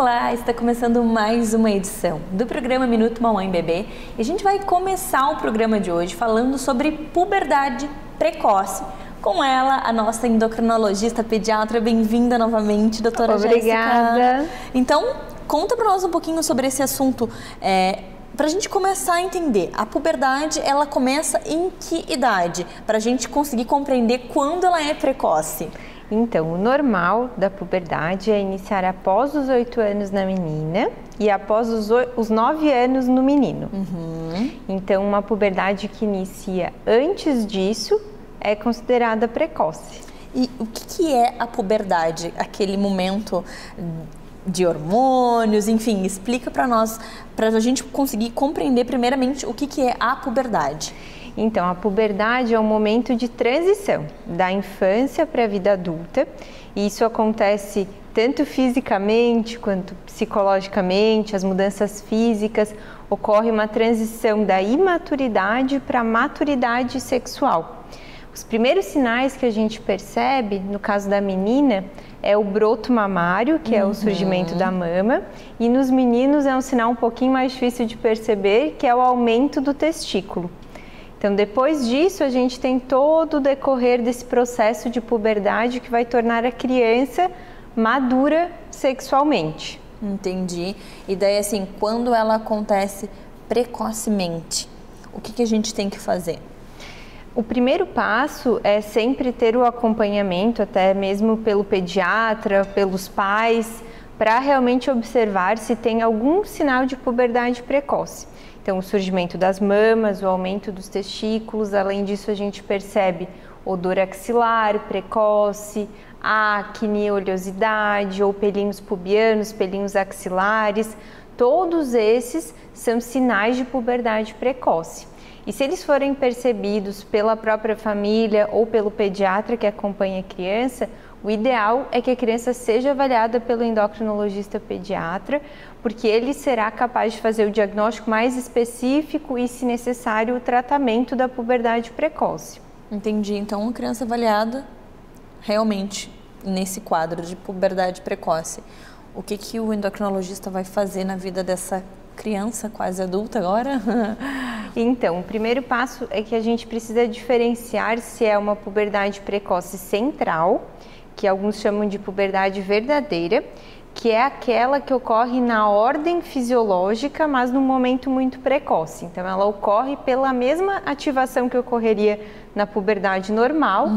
Olá, está começando mais uma edição do programa Minuto Mamãe Bebê e a gente vai começar o programa de hoje falando sobre puberdade precoce. Com ela, a nossa endocrinologista pediatra. Bem-vinda novamente, doutora Jéssica. Obrigada. Então, conta para nós um pouquinho sobre esse assunto, para a gente começar a entender. A puberdade, ela começa em que idade? Para a gente conseguir compreender quando ela é precoce. Então, o normal da puberdade é iniciar após os 8 anos na menina e após os 9 anos no menino. Então, uma puberdade que inicia antes disso é considerada precoce. E o que é a puberdade? Aquele momento de hormônios, enfim, explica para nós, para a gente conseguir compreender primeiramente o que é a puberdade. Então, a puberdade é um momento de transição da infância para a vida adulta, e isso acontece tanto fisicamente quanto psicologicamente. As mudanças físicas, ocorre uma transição da imaturidade para a maturidade sexual. Os primeiros sinais que a gente percebe, no caso da menina, é o broto mamário, que é o surgimento da mama, e nos meninos é um sinal um pouquinho mais difícil de perceber, que é o aumento do testículo. Então, depois disso, a gente tem todo o decorrer desse processo de puberdade que vai tornar a criança madura sexualmente. Entendi. E daí, assim, quando ela acontece precocemente, o que a gente tem que fazer? O primeiro passo é sempre ter o acompanhamento, até mesmo pelo pediatra, pelos pais, para realmente observar se tem algum sinal de puberdade precoce. Então, o surgimento das mamas, o aumento dos testículos, além disso a gente percebe odor axilar precoce, acne, oleosidade ou pelinhos pubianos, pelinhos axilares. Todos esses são sinais de puberdade precoce. E se eles forem percebidos pela própria família ou pelo pediatra que acompanha a criança, o ideal é que a criança seja avaliada pelo endocrinologista pediatra, porque ele será capaz de fazer o diagnóstico mais específico e, se necessário, o tratamento da puberdade precoce. Entendi. Então, uma criança avaliada realmente nesse quadro de puberdade precoce. O que o endocrinologista vai fazer na vida dessa criança quase adulta agora? Então, o primeiro passo é que a gente precisa diferenciar se é uma puberdade precoce central, que alguns chamam de puberdade verdadeira, que é aquela que ocorre na ordem fisiológica, mas num momento muito precoce. Então, ela ocorre pela mesma ativação que ocorreria na puberdade normal,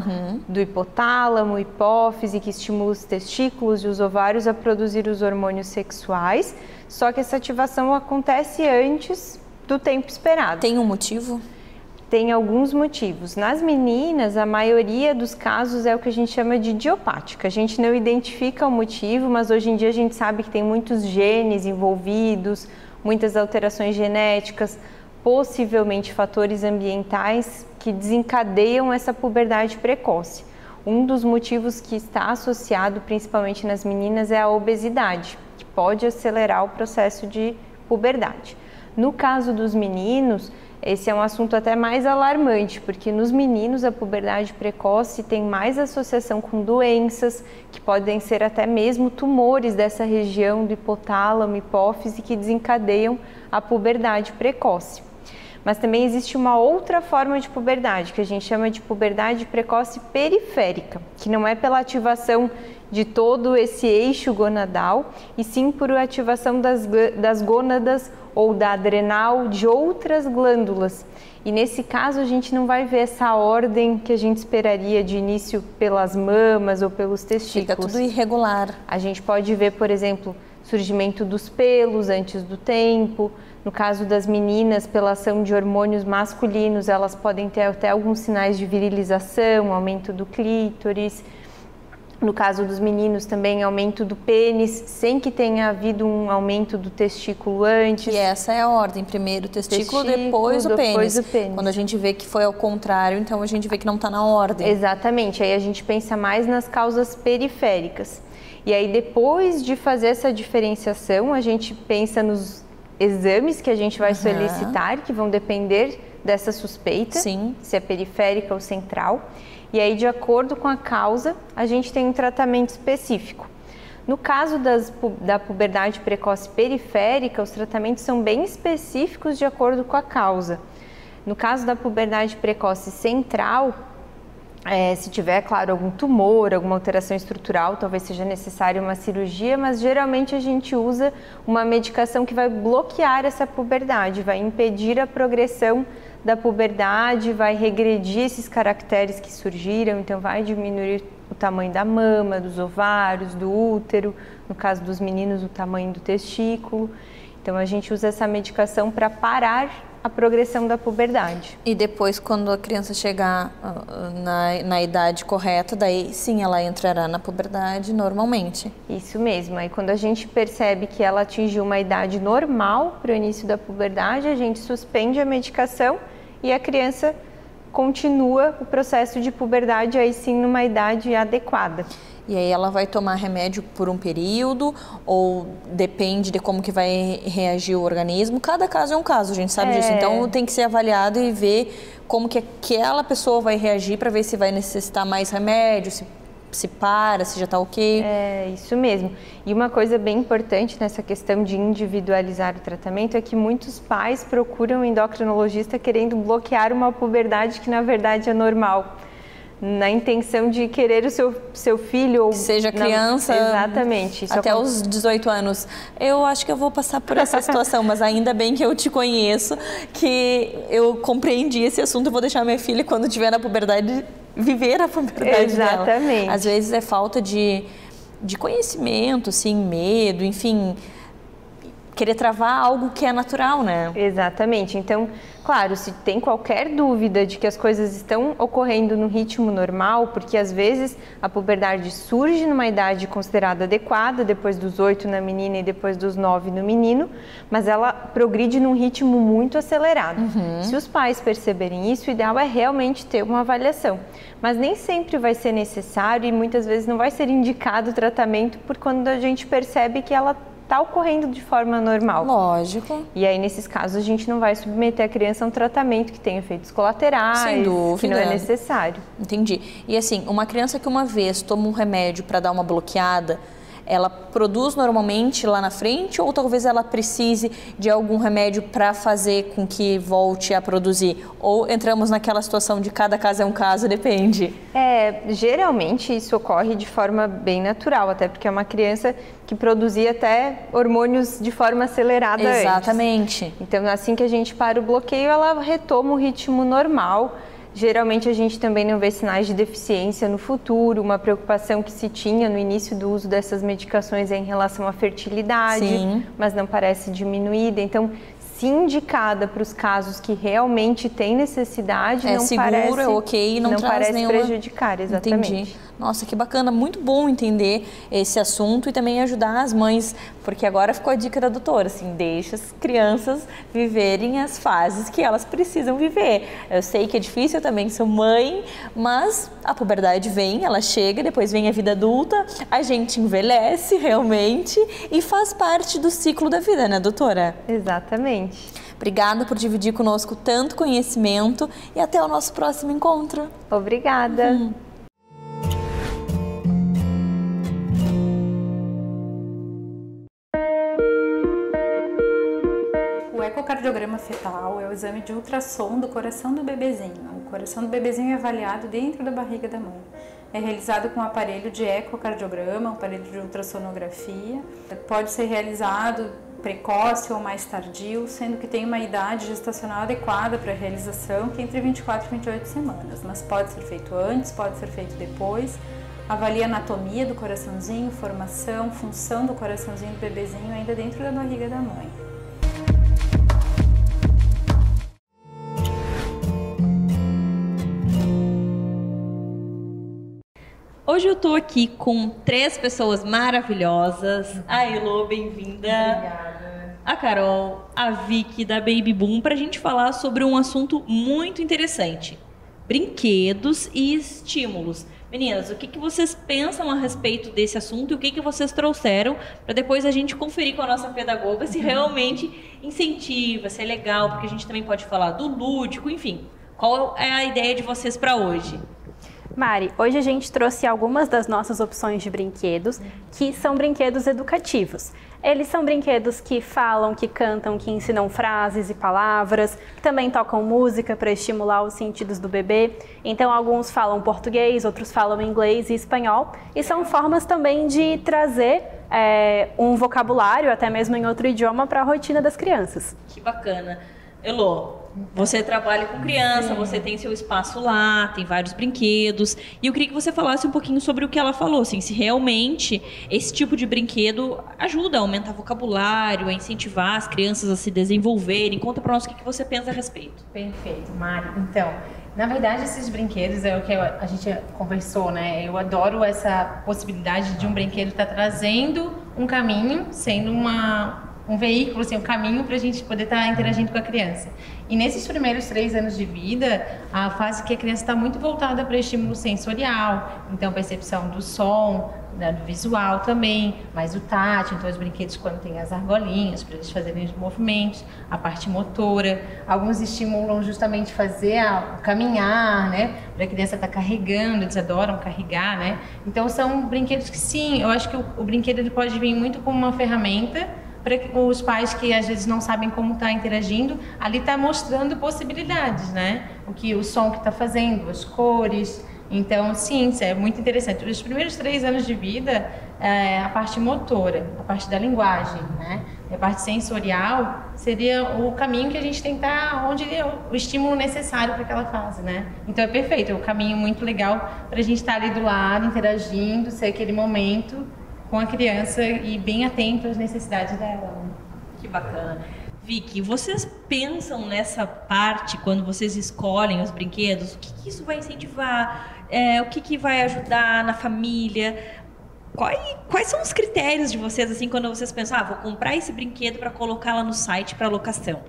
do hipotálamo, hipófise, que estimula os testículos e os ovários a produzir os hormônios sexuais, só que essa ativação acontece antes do tempo esperado. Tem um motivo? Tem alguns motivos. Nas meninas, a maioria dos casos é o que a gente chama de idiopática. A gente não identifica o motivo, mas hoje em dia a gente sabe que tem muitos genes envolvidos, muitas alterações genéticas, possivelmente fatores ambientais que desencadeiam essa puberdade precoce. Um dos motivos que está associado principalmente nas meninas é a obesidade, que pode acelerar o processo de puberdade. No caso dos meninos, esse é um assunto até mais alarmante, porque nos meninos a puberdade precoce tem mais associação com doenças, que podem ser até mesmo tumores dessa região do hipotálamo, hipófise, que desencadeiam a puberdade precoce. Mas também existe uma outra forma de puberdade, que a gente chama de puberdade precoce periférica, que não é pela ativação de todo esse eixo gonadal, e sim por ativação das gônadas ou da adrenal de outras glândulas. E nesse caso a gente não vai ver essa ordem que a gente esperaria de início pelas mamas ou pelos testículos. Fica tudo irregular. A gente pode ver, por exemplo, surgimento dos pelos antes do tempo. No caso das meninas, pela ação de hormônios masculinos, elas podem ter até alguns sinais de virilização, aumento do clítoris. No caso dos meninos também, aumento do pênis, sem que tenha havido um aumento do testículo antes. E essa é a ordem, primeiro o testículo, depois o pênis. Quando a gente vê que foi ao contrário, então a gente vê que não está na ordem. Exatamente, aí a gente pensa mais nas causas periféricas. E aí depois de fazer essa diferenciação, a gente pensa nos exames que a gente vai solicitar, que vão depender dessa suspeita, Sim. se é periférica ou central. E aí, de acordo com a causa, a gente tem um tratamento específico. No caso da puberdade precoce periférica, os tratamentos são bem específicos de acordo com a causa. No caso da puberdade precoce central, se tiver, claro, algum tumor, alguma alteração estrutural, talvez seja necessária uma cirurgia, mas geralmente a gente usa uma medicação que vai bloquear essa puberdade, vai impedir a progressão da puberdade, vai regredir esses caracteres que surgiram, então vai diminuir o tamanho da mama, dos ovários, do útero, no caso dos meninos, o tamanho do testículo. Então a gente usa essa medicação para parar a progressão da puberdade. E depois, quando a criança chegar na idade correta, daí sim ela entrará na puberdade normalmente. Isso mesmo. Aí quando a gente percebe que ela atingiu uma idade normal para o início da puberdade, a gente suspende a medicação e a criança continua o processo de puberdade aí sim numa idade adequada. E aí ela vai tomar remédio por um período ou depende de como que vai reagir o organismo? Cada caso é um caso, a gente sabe disso. Então tem que ser avaliado e ver como que aquela pessoa vai reagir para ver se vai necessitar mais remédio, se para, se já está ok. É, isso mesmo. E uma coisa bem importante nessa questão de individualizar o tratamento é que muitos pais procuram um endocrinologista querendo bloquear uma puberdade que na verdade é normal, na intenção de querer o seu filho ou que seja criança. Exatamente. Isso até os 18 anos. Eu acho que eu vou passar por essa situação, mas ainda bem que eu te conheço, que eu compreendi esse assunto. Eu vou deixar minha filha, quando tiver na puberdade, viver a puberdade Exatamente. dela. Às vezes é falta de conhecimento, assim, medo, enfim, querer travar algo que é natural, né? Exatamente. Então, claro, se tem qualquer dúvida de que as coisas estão ocorrendo no ritmo normal, porque às vezes a puberdade surge numa idade considerada adequada, depois dos 8 na menina e depois dos 9 no menino, mas ela progride num ritmo muito acelerado. Se os pais perceberem isso, o ideal é realmente ter uma avaliação. Mas nem sempre vai ser necessário e muitas vezes não vai ser indicado o tratamento por quando a gente percebe que ela está ocorrendo de forma normal. Lógico. E aí, nesses casos, a gente não vai submeter a criança a um tratamento que tenha efeitos colaterais, sem dúvida, que não é necessário. Entendi. E assim, uma criança que uma vez toma um remédio para dar uma bloqueada, ela produz normalmente lá na frente ou talvez ela precise de algum remédio para fazer com que volte a produzir? Ou entramos naquela situação de cada caso é um caso, depende? Geralmente isso ocorre de forma bem natural, até porque é uma criança que produzia até hormônios de forma acelerada Exatamente. Antes. Então, assim que a gente para o bloqueio, ela retoma o ritmo normal. Geralmente a gente também não vê sinais de deficiência no futuro, uma preocupação que se tinha no início do uso dessas medicações é em relação à fertilidade, Sim. mas não parece diminuída. Então, se indicada para os casos que realmente tem necessidade, não seguro, parece, é ok, não traz parece nenhuma... prejudicar, exatamente. Entendi. Nossa, que bacana, muito bom entender esse assunto e também ajudar as mães, porque agora ficou a dica da doutora, assim, deixa as crianças viverem as fases que elas precisam viver. Eu sei que é difícil, eu também sou mãe, mas a puberdade vem, ela chega, depois vem a vida adulta, a gente envelhece realmente e faz parte do ciclo da vida, né, doutora? Exatamente. Obrigada por dividir conosco tanto conhecimento e até o nosso próximo encontro. Obrigada. O ecocardiograma fetal é o exame de ultrassom do coração do bebezinho. O coração do bebezinho é avaliado dentro da barriga da mãe. É realizado com um aparelho de ecocardiograma, um aparelho de ultrassonografia. Pode ser realizado precoce ou mais tardio, sendo que tem uma idade gestacional adequada para a realização, que é entre 24 e 28 semanas. Mas pode ser feito antes, pode ser feito depois. Avalia a anatomia do coraçãozinho, formação, função do coraçãozinho do bebezinho ainda dentro da barriga da mãe. Hoje eu tô aqui com 3 pessoas maravilhosas. A Elô, bem-vinda. Obrigada. A Carol, a Vicky da Baby Boom, pra gente falar sobre um assunto muito interessante. Brinquedos e estímulos. Meninas, o que vocês pensam a respeito desse assunto e o que vocês trouxeram para depois a gente conferir com a nossa pedagoga se realmente incentiva, se é legal, porque a gente também pode falar do lúdico, enfim. Qual é a ideia de vocês para hoje? Mari, hoje a gente trouxe algumas das nossas opções de brinquedos, que são brinquedos educativos. Eles são brinquedos que falam, que cantam, que ensinam frases e palavras, que também tocam música para estimular os sentidos do bebê. Então, alguns falam português, outros falam inglês e espanhol. E são formas também de trazer um vocabulário, até mesmo em outro idioma, para a rotina das crianças. Que bacana. Elô, você trabalha com criança, você tem seu espaço lá, tem vários brinquedos. E eu queria que você falasse um pouquinho sobre o que ela falou, assim, se realmente esse tipo de brinquedo ajuda a aumentar vocabulário, a incentivar as crianças a se desenvolverem. Conta para nós o que você pensa a respeito. Perfeito, Mari. Então, na verdade, esses brinquedos é o que a gente conversou, né? Eu adoro essa possibilidade de um brinquedo estar trazendo um caminho, sendo um veículo, assim, um caminho para a gente poder estar interagindo com a criança. E nesses primeiros 3 anos de vida, a fase que a criança está muito voltada para estímulo sensorial, então percepção do som, né, do visual também, mas o tátil, então os brinquedos quando tem as argolinhas para eles fazerem os movimentos, a parte motora, alguns estimulam justamente fazer o caminhar, né, para a criança estar carregando, eles adoram carregar, né, então são brinquedos que sim, eu acho que o brinquedo ele pode vir muito como uma ferramenta para os pais que às vezes não sabem como está interagindo, ali está mostrando possibilidades, né? O som que está fazendo, as cores. Então, sim, isso é muito interessante. Os primeiros 3 anos de vida, a parte motora, a parte da linguagem, né? A parte sensorial seria o caminho que a gente tem que estar, onde é o estímulo necessário para aquela fase, né? Então é perfeito, é um caminho muito legal para a gente estar ali do lado, interagindo, ser aquele momento com a criança e bem atento às necessidades dela. Que bacana. Vicky, vocês pensam nessa parte quando vocês escolhem os brinquedos? O que isso vai incentivar? O que vai ajudar na família? Quais são os critérios de vocês, assim, quando vocês pensam, vou comprar esse brinquedo para colocar lá no site para locação?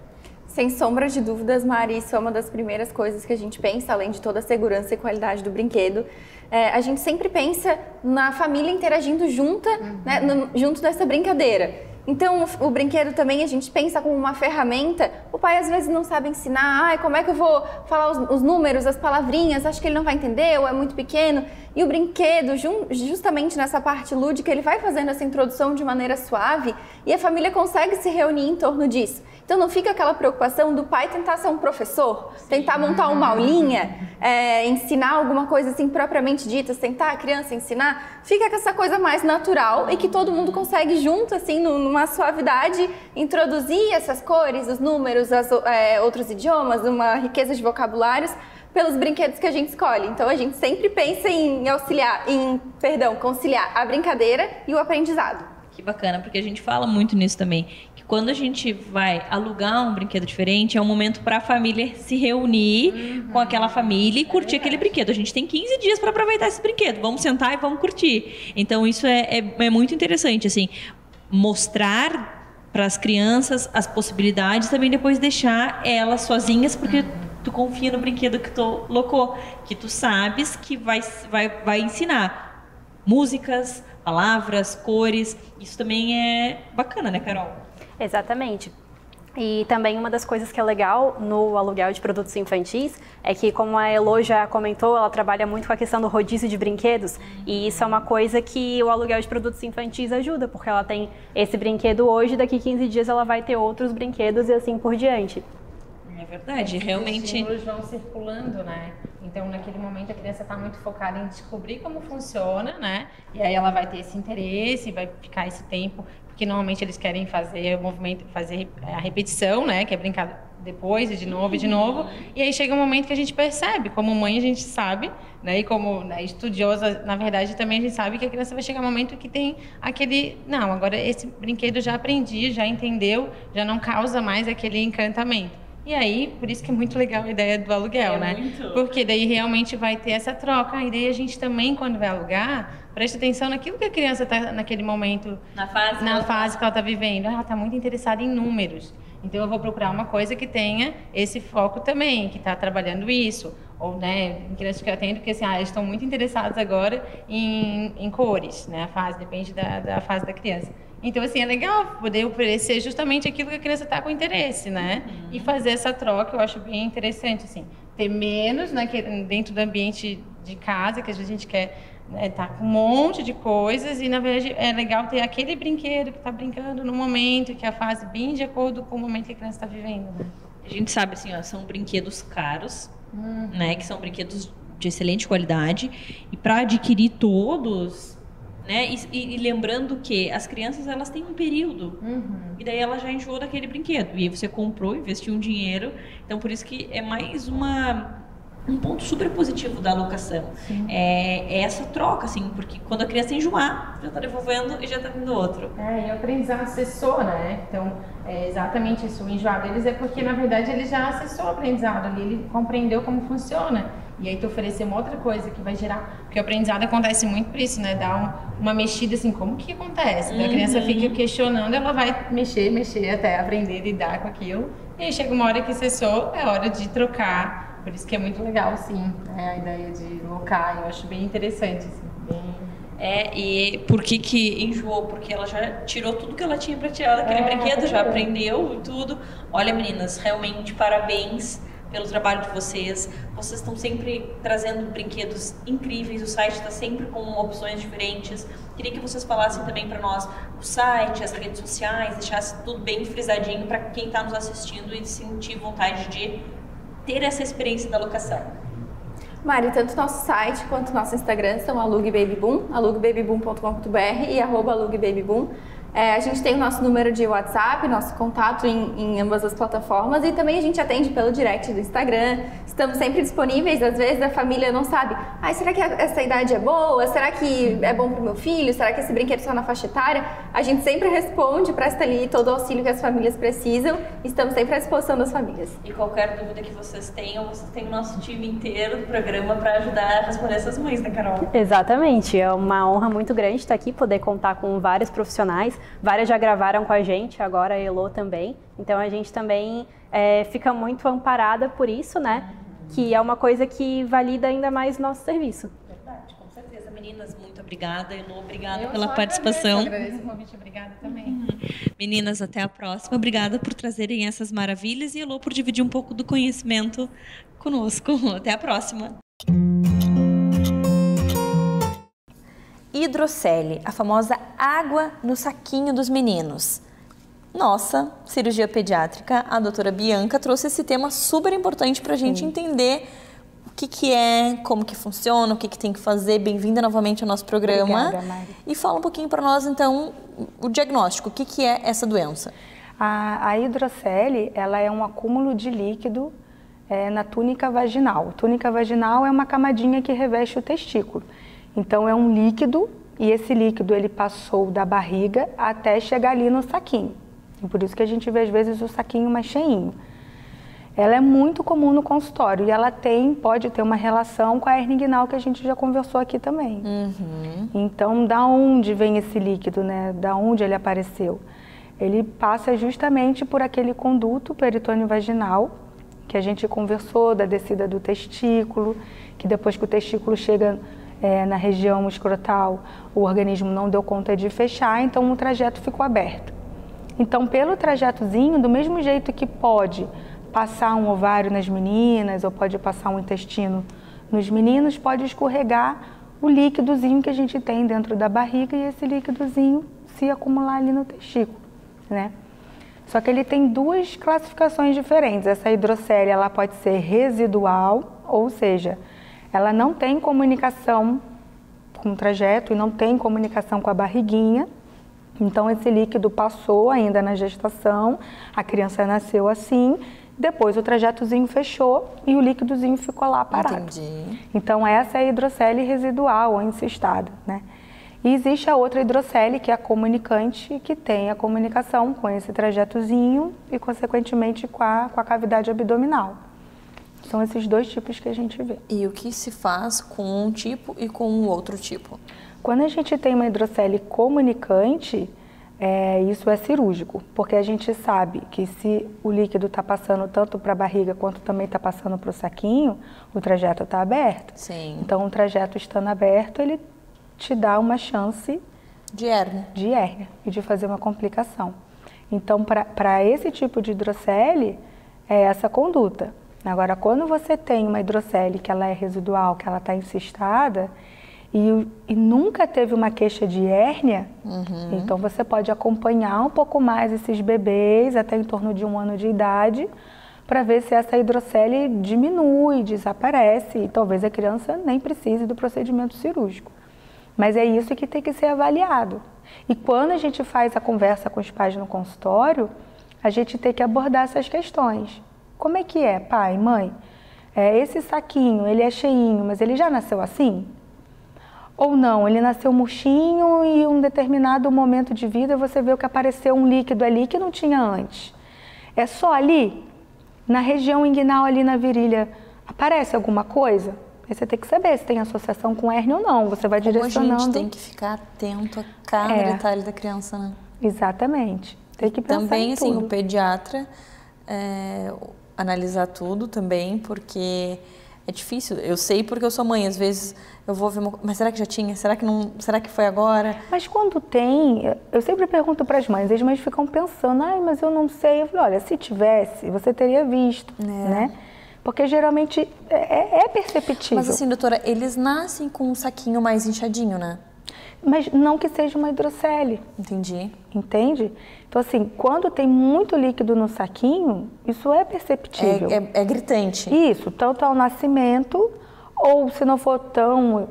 Sem sombra de dúvidas, Mari, isso é uma das primeiras coisas que a gente pensa, além de toda a segurança e qualidade do brinquedo. A gente sempre pensa na família interagindo junto dessa brincadeira. Então, o brinquedo também a gente pensa como uma ferramenta. O pai às vezes não sabe ensinar, como é que eu vou falar os números, as palavrinhas, acho que ele não vai entender ou é muito pequeno. E o brinquedo, justamente nessa parte lúdica, ele vai fazendo essa introdução de maneira suave e a família consegue se reunir em torno disso. Então não fica aquela preocupação do pai tentar ser um professor, tentar montar uma aulinha, ensinar alguma coisa assim propriamente dita, tentar a criança ensinar. Fica com essa coisa mais natural e que todo mundo consegue junto, assim, numa suavidade, introduzir essas cores, os números, outros idiomas, uma riqueza de vocabulários pelos brinquedos que a gente escolhe. Então a gente sempre pensa em conciliar a brincadeira e o aprendizado. Que bacana, porque a gente fala muito nisso também, que quando a gente vai alugar um brinquedo diferente, é um momento para a família se reunir com aquela família e curtir aquele brinquedo. A gente tem 15 dias para aproveitar esse brinquedo, vamos sentar e vamos curtir. Então isso é muito interessante, assim, mostrar para as crianças as possibilidades, também depois deixar elas sozinhas, porque tu confia no brinquedo que tu locou, que tu sabes que vai ensinar músicas, palavras, cores. Isso também é bacana, né, Carol? Exatamente. E também uma das coisas que é legal no aluguel de produtos infantis é que, como a Elo já comentou, ela trabalha muito com a questão do rodízio de brinquedos. E isso é uma coisa que o aluguel de produtos infantis ajuda, porque ela tem esse brinquedo hoje, daqui 15 dias ela vai ter outros brinquedos e assim por diante. É verdade, realmente. Os estímulos vão circulando, né? Então, naquele momento, a criança está muito focada em descobrir como funciona, né? E aí ela vai ter esse interesse, vai ficar esse tempo, porque normalmente eles querem fazer o movimento, fazer a repetição, né? Que é brincar depois e de novo e de novo. E aí chega um momento que a gente percebe, como mãe a gente sabe, né? E como, né, estudiosa, na verdade, também a gente sabe que a criança vai chegar um momento que tem aquele... Não, agora esse brinquedo já aprendi, já entendeu, já não causa mais aquele encantamento. E aí, por isso que é muito legal a ideia do aluguel, né? Muito. Porque daí realmente vai ter essa troca. E daí a gente também, quando vai alugar, presta atenção naquilo que a criança está naquele momento, Na fase que ela está vivendo. Ela está muito interessada em números. Então eu vou procurar uma coisa que tenha esse foco também, que está trabalhando isso. Ou, né, em crianças que eu atendo, porque assim, eles estão muito interessados agora em cores, né? A fase, depende da fase da criança. Então, assim, é legal poder oferecer justamente aquilo que a criança está com interesse, né? E fazer essa troca, eu acho bem interessante, assim. Ter menos, né, dentro do ambiente de casa, que às vezes a gente quer tá com um monte de coisas e, na verdade, é legal ter aquele brinquedo que está brincando no momento, que é a fase bem de acordo com o momento que a criança está vivendo, né? A gente sabe, assim, ó, são brinquedos caros, né? Que são brinquedos de excelente qualidade. E para adquirir todos, né? E lembrando que as crianças, elas têm um período. E daí ela já enjoou daquele brinquedo. E aí você comprou, investiu um dinheiro. Então, por isso que é mais um ponto super positivo da alocação. É essa troca, assim, porque quando a criança enjoar, já está devolvendo e já está vindo outro. E o aprendizado acessou, né? Então, é exatamente isso. O enjoar deles é porque, na verdade, ele já acessou o aprendizado ali, ele compreendeu como funciona. E aí tu oferecer uma outra coisa que vai gerar... Porque o aprendizado acontece muito por isso, né? Dá uma mexida assim, como que acontece? A criança fica questionando, ela vai mexer até aprender a lidar com aquilo. E aí chega uma hora que cessou, é hora de trocar. Por isso que é muito legal, sim, né? A ideia de locar, eu acho bem interessante, assim, e por que enjoou? Porque ela já tirou tudo que ela tinha para tirar daquele brinquedo, já aprendeu e tudo. Olha, meninas, realmente parabéns pelo trabalho de vocês. Vocês estão sempre trazendo brinquedos incríveis, o site está sempre com opções diferentes. Queria que vocês falassem também para nós o site, as redes sociais, deixassem tudo bem frisadinho para quem está nos assistindo e sentir vontade de ter essa experiência da locação. Mari, tanto nosso site quanto nosso Instagram são alugbabyboom, alugbabyboom.com.br e @alugbabyboom. A gente tem o nosso número de WhatsApp, nosso contato em ambas as plataformas e também a gente atende pelo direct do Instagram. Estamos sempre disponíveis, às vezes a família não sabe, será que essa idade é boa? Será que é bom para o meu filho? Será que esse brinquedo está na faixa etária? A gente sempre responde, presta ali todo o auxílio que as famílias precisam. Estamos sempre à disposição das famílias. E qualquer dúvida que vocês tenham o nosso time inteiro do programa para ajudar a responder essas mães, né, Carol? Exatamente, é uma honra muito grande estar aqui, poder contar com vários profissionais. Várias já gravaram com a gente, agora a Elô também. Então a gente também fica muito amparada por isso, né? Que é uma coisa que valida ainda mais o nosso serviço. Verdade, com certeza. Meninas, muito obrigada. Elô, obrigada pela participação. Agradeço o convite, obrigada também. Meninas, até a próxima. Obrigada por trazerem essas maravilhas e Elô por dividir um pouco do conhecimento conosco. Até a próxima. Hidrocele, a famosa água no saquinho dos meninos. Nossa cirurgia pediátrica, a doutora Bianca, trouxe esse tema super importante para a gente entender o que é, como que funciona, o que tem que fazer. Bem-vinda novamente ao nosso programa. Obrigada, Mari. E fala um pouquinho para nós, então, o diagnóstico, o que é essa doença? A hidrocele, ela é um acúmulo de líquido na túnica vaginal. Túnica vaginal é uma camadinha que reveste o testículo. Então é um líquido e esse líquido ele passou da barriga até chegar ali no saquinho. E por isso que a gente vê às vezes o saquinho mais cheinho. Ela é muito comum no consultório e ela pode ter uma relação com a hernia inguinal que a gente já conversou aqui também. Então, da onde vem esse líquido, né? Da onde ele apareceu? Ele passa justamente por aquele conduto peritônio vaginal que a gente conversou, da descida do testículo, que depois que o testículo chega na região escrotal, o organismo não deu conta de fechar, então o trajeto ficou aberto. Então, pelo trajetozinho, do mesmo jeito que pode passar um ovário nas meninas ou pode passar um intestino nos meninos, pode escorregar o líquidozinho que a gente tem dentro da barriga e esse líquidozinho se acumular ali no testículo, né? Só que ele tem duas classificações diferentes. Essa hidrocele, ela pode ser residual, ou seja, ela não tem comunicação com o trajeto e não tem comunicação com a barriguinha. Então, esse líquido passou ainda na gestação, a criança nasceu assim, depois o trajetozinho fechou e o líquidozinho ficou lá parado. Entendi. Então, essa é a hidrocele residual ou encistada, né? E existe a outra hidrocele, que é a comunicante, que tem a comunicação com esse trajetozinho e, consequentemente, com a cavidade abdominal. São esses dois tipos que a gente vê. E o que se faz com um tipo e com o outro tipo? Quando a gente tem uma hidrocele comunicante, isso é cirúrgico, porque a gente sabe que se o líquido está passando tanto para a barriga quanto também está passando para o saquinho, o trajeto está aberto. Sim. Então, o trajeto estando aberto, ele te dá uma chance de hérnia e de fazer uma complicação. Então, para esse tipo de hidrocele, é essa conduta. Agora, quando você tem uma hidrocele que ela é residual, que ela está encistada, e nunca teve uma queixa de hérnia, então você pode acompanhar um pouco mais esses bebês até em torno de 1 ano de idade, para ver se essa hidrocele diminui, desaparece, e talvez a criança nem precise do procedimento cirúrgico. Mas é isso que tem que ser avaliado. E quando a gente faz a conversa com os pais no consultório, a gente tem que abordar essas questões. Como é que é, pai, mãe? Esse saquinho, ele é cheinho, mas ele já nasceu assim? Ou não, ele nasceu murchinho e em um determinado momento de vida você vê que apareceu um líquido ali que não tinha antes. É só ali? Na região inguinal, ali na virilha, aparece alguma coisa? Aí você tem que saber se tem associação com hérnia ou não. Você vai direcionando. A gente tem que ficar atento a cada detalhe da criança, né? Exatamente. Tem que pensar também, em assim, tudo. o pediatra analisar tudo também, porque é difícil. Eu sei porque eu sou mãe. Às vezes eu vou ver mas será que já tinha? Será que não? Será que foi agora? Mas quando tem, eu sempre pergunto para as mães ficam pensando, mas eu não sei. Eu falo, olha, se tivesse, você teria visto, né? Porque geralmente é perceptível. Mas assim, doutora, eles nascem com um saquinho mais inchadinho, né? Mas não que seja uma hidrocele. Entendi. Entende? Então, assim, quando tem muito líquido no saquinho, isso é perceptível. É gritante. Isso, tanto ao nascimento, ou se não for tão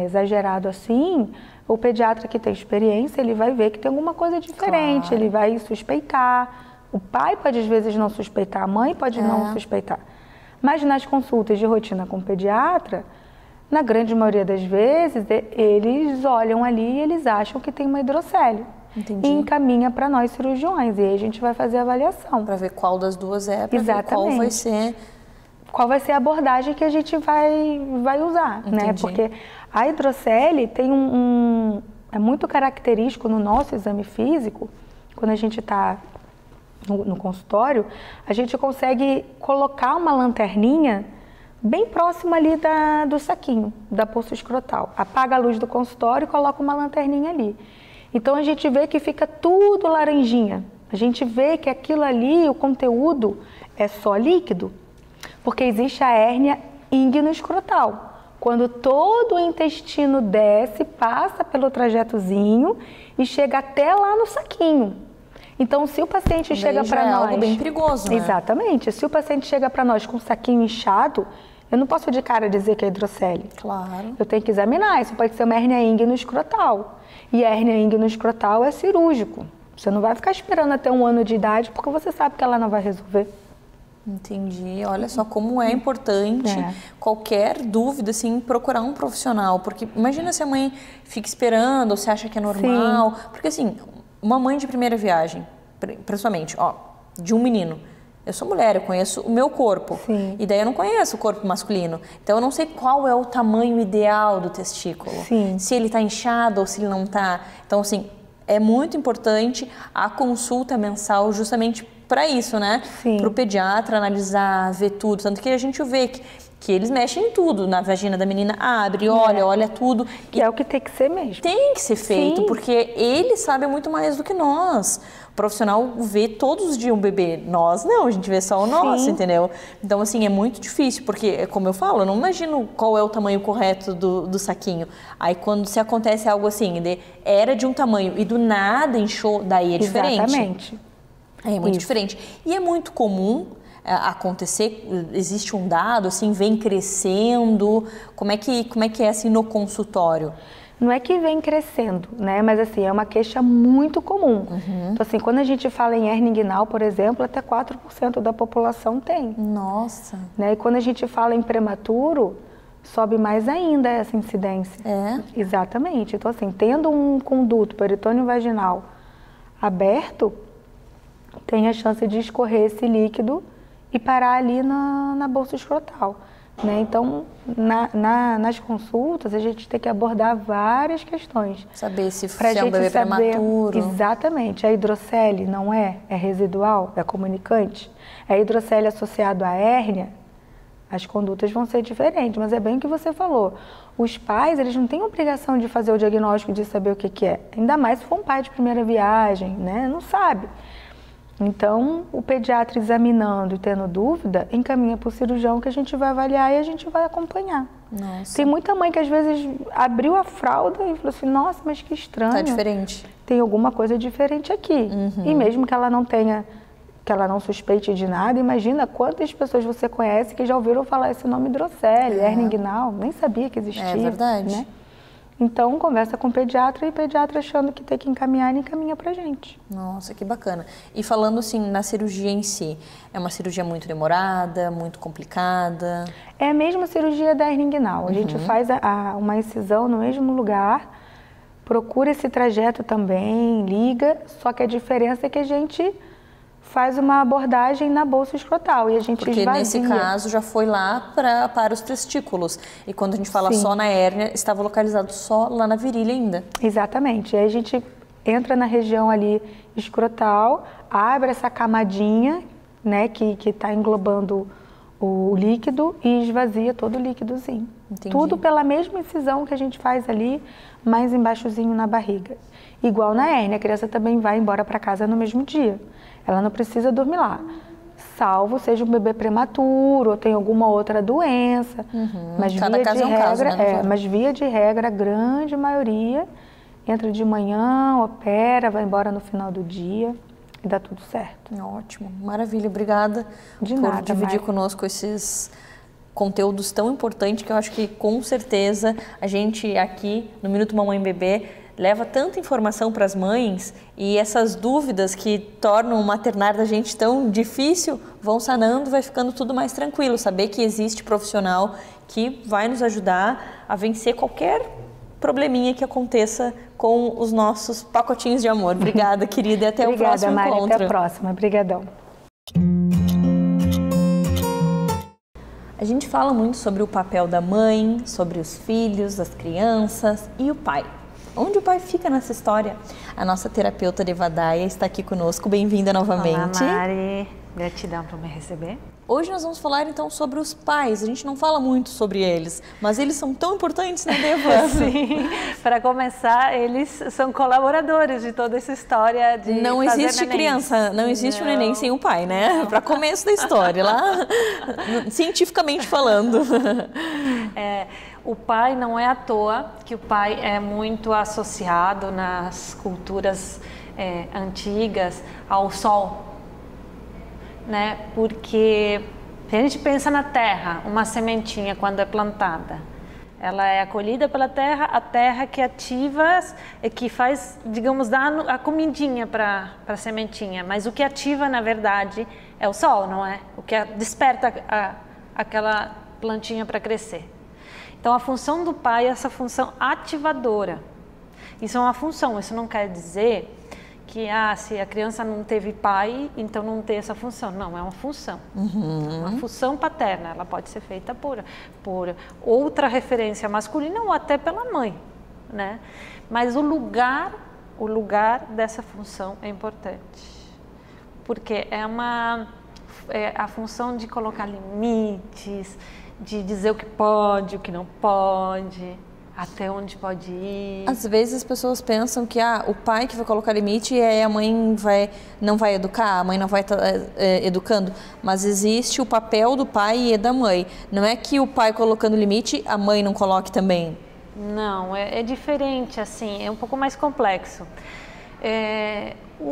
exagerado assim, o pediatra que tem experiência, ele vai ver que tem alguma coisa diferente, ele vai suspeitar. O pai pode, às vezes, não suspeitar, a mãe pode não suspeitar. Mas nas consultas de rotina com o pediatra, na grande maioria das vezes, eles olham ali e eles acham que tem uma hidrocele. Entendi. E encaminha para nós cirurgiões. E aí a gente vai fazer a avaliação. Para ver qual das duas para ver qual vai ser a abordagem que a gente vai usar, né? Porque a hidrocele tem é muito característico no nosso exame físico, quando a gente está no consultório, a gente consegue colocar uma lanterninha bem próxima ali do saquinho, da bolsa escrotal. Apaga a luz do consultório e coloca uma lanterninha ali. Então a gente vê que fica tudo laranjinha. A gente vê que aquilo ali, o conteúdo é só líquido, porque existe a hérnia íngüino-escrotal. Quando todo o intestino desce, passa pelo trajetozinho e chega até lá no saquinho. Então, se o paciente chega para nós... é algo bem perigoso, né? Exatamente. Se o paciente chega para nós com um saquinho inchado, eu não posso de cara dizer que é hidrocele. Claro. Eu tenho que examinar. Isso pode ser uma hérnia íngüino-escrotal. E a hérnia íngüino-escrotal é cirúrgico. Você não vai ficar esperando até 1 ano de idade, porque você sabe que ela não vai resolver. Entendi. Olha só como é importante qualquer dúvida, assim, procurar um profissional. Porque imagina se a mãe fica esperando ou se acha que é normal. Sim. Porque assim... Uma mãe de primeira viagem, principalmente, de um menino. Eu sou mulher, eu conheço o meu corpo. Sim. E daí eu não conheço o corpo masculino. Então eu não sei qual é o tamanho ideal do testículo. Sim. Se ele está inchado ou se ele não está. Então, assim, é muito importante a consulta mensal justamente para isso, né? Para o pediatra analisar, ver tudo. Tanto que a gente vê que eles mexem em tudo. Na vagina da menina, abre, olha tudo. Que é o que tem que ser mesmo. Tem que ser feito, porque eles sabem muito mais do que nós. O profissional vê todos os dias um bebê. Nós não, a gente vê só o nosso, entendeu? Então, assim, é muito difícil, porque, como eu falo, eu não imagino qual é o tamanho correto do saquinho. Aí, quando se acontece algo assim, era de um tamanho e do nada inchou, daí é diferente. Exatamente. É muito diferente. E é muito comum acontecer, existe um dado, assim, vem crescendo, como é que é assim no consultório? Não é que vem crescendo, né? Mas assim, é uma queixa muito comum. Então assim, quando a gente fala em hérnia inguinal, por exemplo, até 4% da população tem. Nossa! Né? E quando a gente fala em prematuro, sobe mais ainda essa incidência. É? Exatamente. Então assim, tendo um conduto peritônio vaginal aberto, tem a chance de escorrer esse líquido e parar ali na bolsa escrotal, né? Então, nas consultas, a gente tem que abordar várias questões. Saber se é um bebê prematuro. Exatamente. A hidrocele não é residual, é comunicante. A hidrocele associado à hérnia, as condutas vão ser diferentes, mas é bem o que você falou. Os pais, eles não têm obrigação de fazer o diagnóstico, de saber o que é. Ainda mais se for um pai de primeira viagem, né? Não sabe. Então, o pediatra examinando e tendo dúvida, encaminha para o cirurgião que a gente vai avaliar e a gente vai acompanhar. Nossa. Tem muita mãe que às vezes abriu a fralda e falou assim, nossa, mas que estranho. Tá diferente. Tem alguma coisa diferente aqui. E mesmo que ela não tenha, que ela não suspeite de nada, imagina quantas pessoas você conhece que já ouviram falar esse nome Drosselli, hernia inguinal, nem sabia que existia. É verdade. Né? Então, conversa com o pediatra e o pediatra achando que tem que encaminhar, ele encaminha pra gente. Nossa, que bacana. E falando assim, na cirurgia em si, é uma cirurgia muito demorada, muito complicada? É a mesma cirurgia da hernia inguinal. A gente faz uma incisão no mesmo lugar, procura esse trajeto também, liga, só que a diferença é que a gente faz uma abordagem na bolsa escrotal e a gente Porque esvazia. nesse caso já foi lá para os testículos. E quando a gente fala Sim. só na hérnia, estava localizado só lá na virilha ainda. Exatamente. Aí a gente entra na região ali escrotal, abre essa camadinha, né, que está englobando o líquido e esvazia todo o líquidozinho. Entendi. Tudo pela mesma incisão que a gente faz ali, mais embaixozinho na barriga. Igual na hérnia, a criança também vai embora para casa no mesmo dia. Ela não precisa dormir lá, salvo seja um bebê prematuro ou tem alguma outra doença. Mas Cada via caso de é um regra, caso, né? mas via de regra, a grande maioria entra de manhã, opera, vai embora no final do dia e dá tudo certo. Ótimo, maravilha. Obrigada De por nada, dividir Mari. conosco esses conteúdos tão importantes que eu acho que com certeza a gente aqui no Minuto Mamãe Bebê leva tanta informação para as mães e essas dúvidas que tornam o maternar da gente tão difícil vão sanando, vai ficando tudo mais tranquilo. Saber que existe profissional que vai nos ajudar a vencer qualquer probleminha que aconteça com os nossos pacotinhos de amor. Obrigada, querida, e até o próximo Mari, encontro. até a próxima. Obrigadão. A gente fala muito sobre o papel da mãe, sobre os filhos, as crianças e o pai. Onde o pai fica nessa história? A nossa terapeuta Devadaia está aqui conosco. Bem-vinda novamente. Olá, Mari. Gratidão por me receber. Hoje nós vamos falar então sobre os pais. A gente não fala muito sobre eles, mas eles são tão importantes, né, Deva? Sim. Para começar, eles são colaboradores de toda essa história de Não fazer existe nenéns. criança, não existe um neném sem o pai, né? Para começo da história, lá cientificamente falando. O pai não é à toa que o pai é muito associado nas culturas antigas ao sol, né? Porque se a gente pensa na terra, uma sementinha quando é plantada, ela é acolhida pela terra, a terra que ativa, que faz, digamos, dar a comidinha para a sementinha, mas o que ativa na verdade é o sol, não é? O que desperta aquela plantinha para crescer. Então a função do pai é essa função ativadora. Isso é uma função, isso não quer dizer que se a criança não teve pai, então não tem essa função. Não, é uma função. Uma função paterna, ela pode ser feita por outra referência masculina ou até pela mãe, né? Mas o lugar dessa função é importante. Porque é a função de colocar limites, de dizer o que pode, o que não pode, até onde pode ir. Às vezes as pessoas pensam que o pai que vai colocar limite e aí a mãe não vai educar, a mãe não vai estar educando, mas existe o papel do pai e da mãe. Não é que o pai colocando limite, a mãe não coloque também. Não, é diferente, assim, é um pouco mais complexo.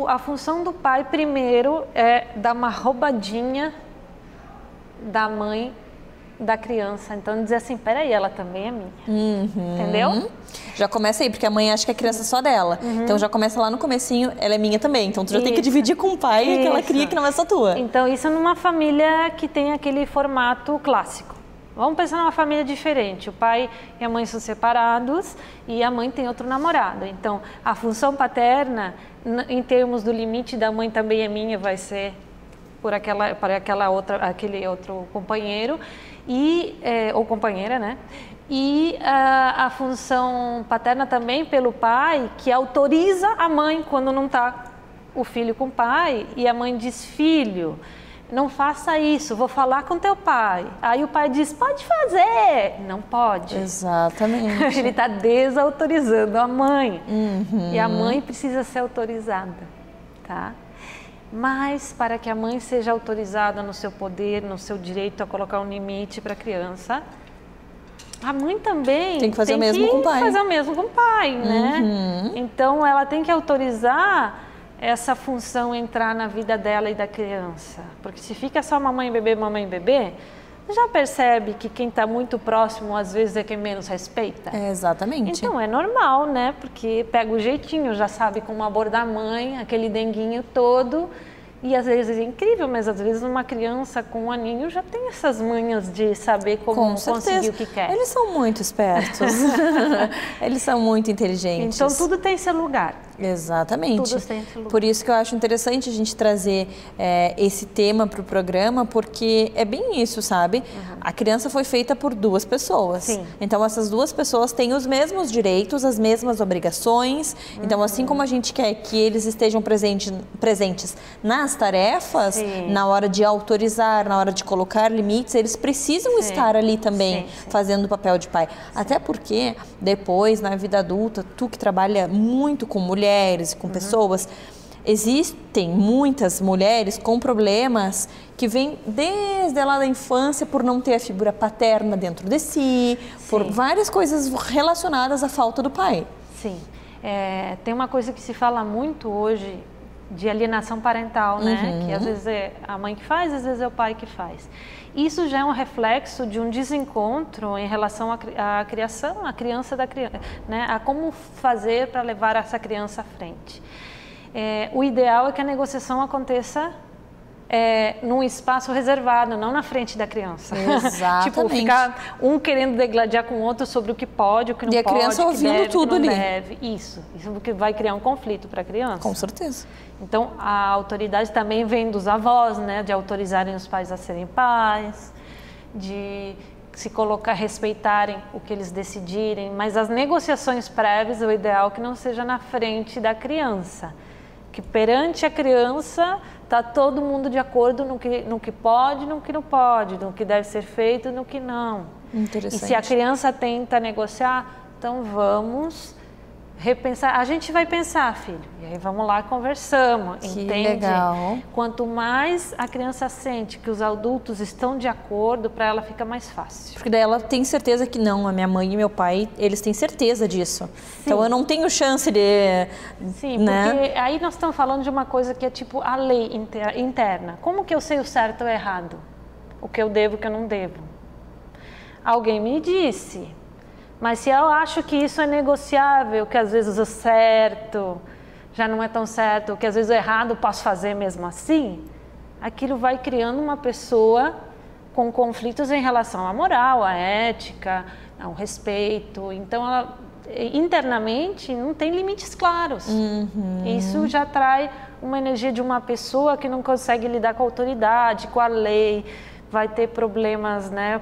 A função do pai primeiro é dar uma roubadinha da mãe da criança, então dizer assim, peraí, ela também é minha, entendeu? Já começa aí, porque a mãe acha que a criança é só dela, então já começa lá no comecinho, ela é minha também, então tu já tem que dividir com o pai que ela cria que não é só tua. Então isso numa família que tem aquele formato clássico. Vamos pensar numa família diferente, o pai e a mãe são separados e a mãe tem outro namorado, então a função paterna, em termos do limite da mãe também é minha, vai ser para aquele outro companheiro ou companheira, né? E a função paterna também pelo pai, que autoriza a mãe quando não está o filho com o pai, e a mãe diz, filho, não faça isso, vou falar com teu pai. Aí o pai diz, pode fazer. Não pode. Exatamente. Ele está desautorizando a mãe. E a mãe precisa ser autorizada, tá? mas para que a mãe seja autorizada no seu poder, no seu direito a colocar um limite para a criança, a mãe também tem que fazer o mesmo com o pai. Fazer o mesmo com o pai, né? Então ela tem que autorizar essa função entrar na vida dela e da criança, porque se fica só mamãe e bebê, já percebe que quem está muito próximo às vezes é quem menos respeita? Exatamente. Então é normal, né? Porque pega o jeitinho, já sabe como abordar a mãe, aquele denguinho todo. E às vezes é incrível, mas às vezes uma criança com um aninho já tem essas manhas de saber como conseguir o que quer. Eles são muito espertos. Eles são muito inteligentes. Então tudo tem seu lugar. Exatamente. Tudo tem seu lugar. Por isso que eu acho interessante a gente trazer esse tema para o programa, porque é bem isso, sabe? A criança foi feita por duas pessoas. Sim. Então essas duas pessoas têm os mesmos direitos, as mesmas obrigações. Então assim como a gente quer que eles estejam presentes nas tarefas, na hora de autorizar, na hora de colocar limites, eles precisam estar ali também fazendo o papel de pai. Até porque depois, na vida adulta, tu que trabalha muito com mulheres e com pessoas, existem muitas mulheres com problemas que vêm desde lá da infância por não ter a figura paterna dentro de si, por várias coisas relacionadas à falta do pai. Sim. Tem uma coisa que se fala muito hoje de alienação parental, né? Que às vezes é a mãe que faz, às vezes é o pai que faz. Isso já é um reflexo de um desencontro em relação à criação, à criança da criança, né? A como fazer para levar essa criança à frente. O ideal é que a negociação aconteça num espaço reservado, não na frente da criança. Exatamente. Tipo, ficar um querendo degladiar com o outro sobre o que pode, o que não pode, e a criança ouvindo tudo ali. Deve. Isso que vai criar um conflito para a criança. Com certeza. Então, a autoridade também vem dos avós, né? De autorizarem os pais a serem pais, de se colocar, respeitarem o que eles decidirem, mas as negociações prévias, o ideal é que não seja na frente da criança, que perante a criança está todo mundo de acordo no que pode, no que não pode, no que deve ser feito, no que não. Interessante. E se a criança tenta negociar, então vamos repensar. A gente vai pensar, filho, e aí vamos lá, conversamos, que entende? Legal. Quanto mais a criança sente que os adultos estão de acordo, para ela fica mais fácil. Porque daí ela tem certeza que não, a minha mãe e meu pai, eles têm certeza disso. Sim. Então eu não tenho chance de... Sim, né? Porque aí nós estamos falando de uma coisa que é tipo a lei interna. Como que eu sei o certo ou o errado? O que eu devo e o que eu não devo? Alguém me disse... Mas se eu acho que isso é negociável, que às vezes o certo já não é tão certo, que às vezes o errado eu posso fazer mesmo assim, aquilo vai criando uma pessoa com conflitos em relação à moral, à ética, ao respeito. Então, ela internamente não tem limites claros. Isso já traz uma energia de uma pessoa que não consegue lidar com a autoridade, com a lei, vai ter problemas, né,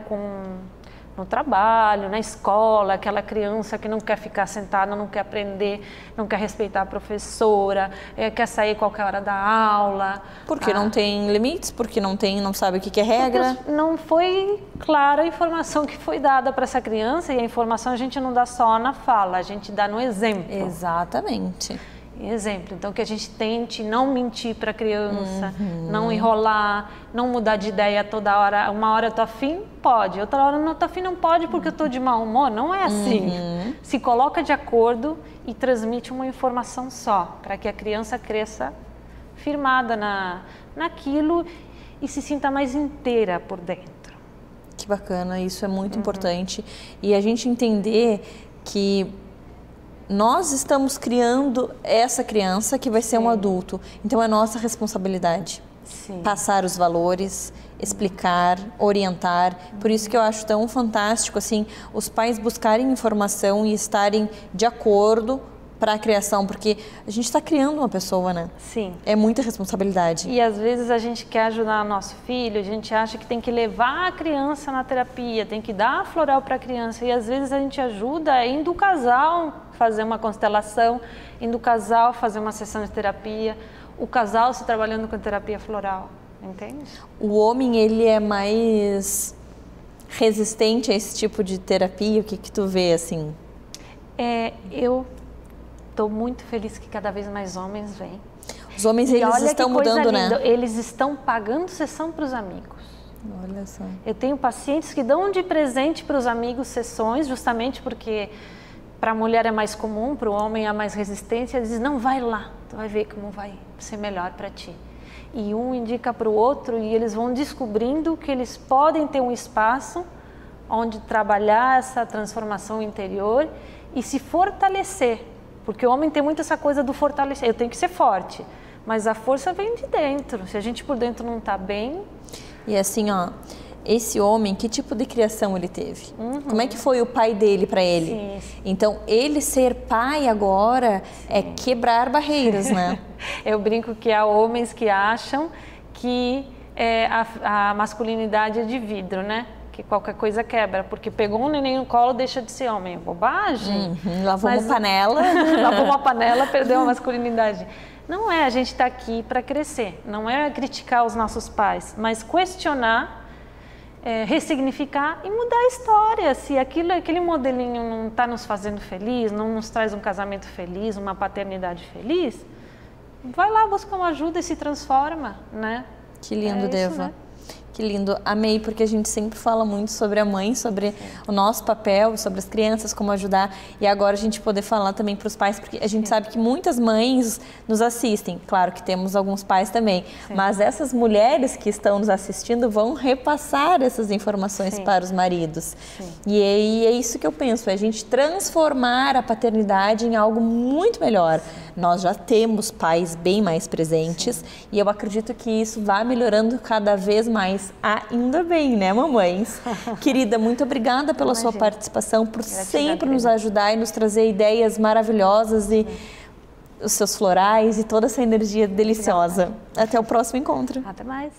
no trabalho, na escola, aquela criança que não quer ficar sentada, não quer aprender, não quer respeitar a professora, quer sair qualquer hora da aula. Porque não tem limites, porque não sabe o que é regra. Porque não foi clara a informação que foi dada para essa criança, e a informação a gente não dá só na fala, a gente dá no exemplo. Exatamente. Exemplo, então que a gente tente não mentir para a criança, não enrolar, não mudar de ideia toda hora. Uma hora eu tô afim, pode, outra hora não tô afim, não pode porque eu tô de mau humor. Não é assim. Se coloca de acordo e transmite uma informação só, para que a criança cresça firmada naquilo e se sinta mais inteira por dentro. Que bacana, isso é muito importante. E a gente entender que nós estamos criando essa criança que vai ser um adulto. Então é nossa responsabilidade. Passar os valores, explicar, orientar. Por isso que eu acho tão fantástico assim os pais buscarem informação e estarem de acordo para a criação, porque a gente está criando uma pessoa, né? Sim. É muita responsabilidade. E às vezes a gente quer ajudar nosso filho, a gente acha que tem que levar a criança na terapia, tem que dar floral para a criança, e às vezes a gente ajuda indo o casal fazer uma constelação, indo o casal fazer uma sessão de terapia, o casal se trabalhando com terapia floral, entende? O homem, ele é mais resistente a esse tipo de terapia? O que tu vê assim? Eu estou muito feliz que cada vez mais homens vêm. Os homens, E eles olha estão que coisa mudando, linda, né? eles estão pagando sessão para os amigos. Olha só. Eu tenho pacientes que dão de presente para os amigos sessões, justamente porque para a mulher é mais comum, para o homem há mais resistência. Eles dizem, não, vai lá, tu vai ver como vai ser melhor para ti. E um indica para o outro e eles vão descobrindo que eles podem ter um espaço onde trabalhar essa transformação interior e se fortalecer. Porque o homem tem muito essa coisa do fortalecer, eu tenho que ser forte, mas a força vem de dentro. Se a gente por dentro não está bem... E assim, ó, esse homem, que tipo de criação ele teve? Como é que foi o pai dele para ele? Sim, sim. Então, ele ser pai agora é quebrar barreiras, né? Eu brinco que há homens que acham que a masculinidade é de vidro, né? Que qualquer coisa quebra, porque pegou um neném no colo, deixa de ser homem. Bobagem. Lavou uma panela. Lavou uma panela, perdeu a masculinidade. Não é, a gente está aqui para crescer, não é criticar os nossos pais, mas questionar, ressignificar e mudar a história. Se aquele modelinho não está nos fazendo feliz, não nos traz um casamento feliz, uma paternidade feliz, vai lá buscar uma ajuda e se transforma, né? Que lindo, Deva. Né? Que lindo. Amei, porque a gente sempre fala muito sobre a mãe, sobre o nosso papel, sobre as crianças, como ajudar. E agora a gente poder falar também para os pais, porque a gente sabe que muitas mães nos assistem. Claro que temos alguns pais também. Mas essas mulheres que estão nos assistindo vão repassar essas informações para os maridos. E é isso que eu penso, é a gente transformar a paternidade em algo muito melhor. Nós já temos pais bem mais presentes e eu acredito que isso vai melhorando cada vez mais. Ainda bem, né, mamães? Querida, muito obrigada pela sua participação, por sempre nos ajudar e nos trazer ideias maravilhosas e os seus florais e toda essa energia deliciosa. Até o próximo encontro. Até mais.